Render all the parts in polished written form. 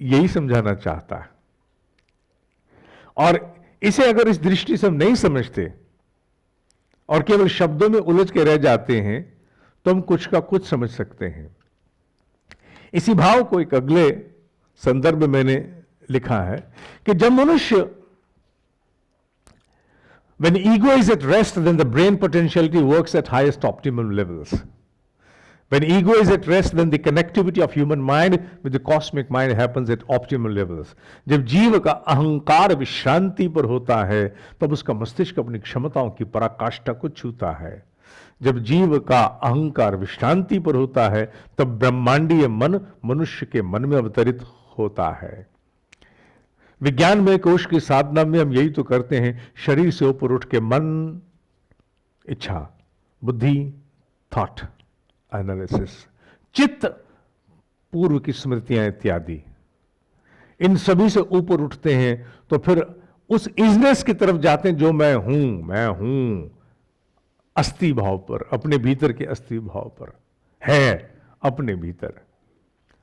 यही समझाना चाहता है। और इसे अगर इस दृष्टि से हम नहीं समझते और केवल शब्दों में उलझ के रह जाते हैं तो हम कुछ का कुछ समझ सकते हैं। इसी भाव को एक अगले संदर्भ में मैंने लिखा है कि जब मनुष्य when ego is at rest, then the brain potentiality works at highest optimum levels. When ego is at rest, then the connectivity of human mind with the cosmic mind happens at optimal levels. जब जीव का अहंकार विश्रांति पर होता है तब उसका मस्तिष्क अपनी क्षमताओं की पराकाष्ठा को छूता है। जब जीव का अहंकार विश्रांति पर होता है तब ब्रह्मांडीय मन मनुष्य के मन में अवतरित होता है। विज्ञानमय कोश की साधना में हम यही तो करते हैं, शरीर से ऊपर उठ के मन, इच्छा, बुद्धि, थॉट एनालिसिस, चित्त, पूर्व की स्मृतियां इत्यादि, इन सभी से ऊपर उठते हैं तो फिर उस इजनेस की तरफ जाते हैं जो मैं हूं, अस्थि भाव पर, अपने भीतर के अस्थि भाव पर है, अपने भीतर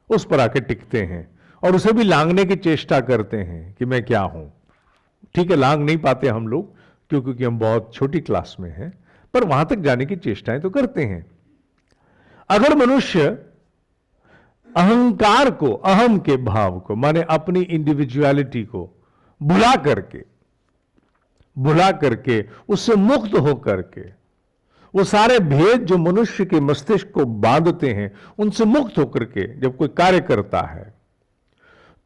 उस पर आके टिकते हैं और उसे भी लांघने की चेष्टा करते हैं कि मैं क्या हूं। ठीक है, लांघ नहीं पाते हम लोग क्योंकि हम बहुत छोटी क्लास में हैं, पर वहां तक जाने की चेष्टाएं तो करते हैं। अगर मनुष्य अहंकार को, अहम के भाव को, माने अपनी इंडिविजुअलिटी को भुला करके उससे मुक्त होकर के, वो सारे भेद जो मनुष्य के मस्तिष्क को बांधते हैं उनसे मुक्त होकर के जब कोई कार्य करता है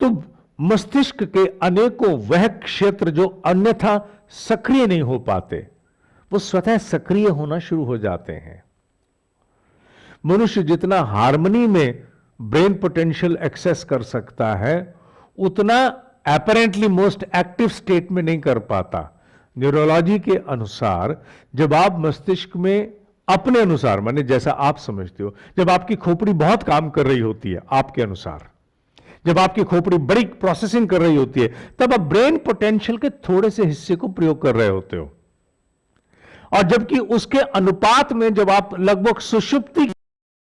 तो मस्तिष्क के अनेकों वह क्षेत्र जो अन्यथा सक्रिय नहीं हो पाते वो स्वतः सक्रिय होना शुरू हो जाते हैं। मनुष्य जितना हार्मनी में ब्रेन पोटेंशियल एक्सेस कर सकता है उतना अपैरेंटली मोस्ट एक्टिव स्टेट में नहीं कर पाता। न्यूरोलॉजी के अनुसार जब आप मस्तिष्क में अपने अनुसार, माने जैसा आप समझते हो, जब आपकी खोपड़ी बहुत काम कर रही होती है आपके अनुसार, जब आपकी खोपड़ी बड़ी प्रोसेसिंग कर रही होती है तब आप ब्रेन पोटेंशियल के थोड़े से हिस्से को प्रयोग कर रहे होते हो, और जबकि उसके अनुपात में जब आप लगभग सुषुप्ति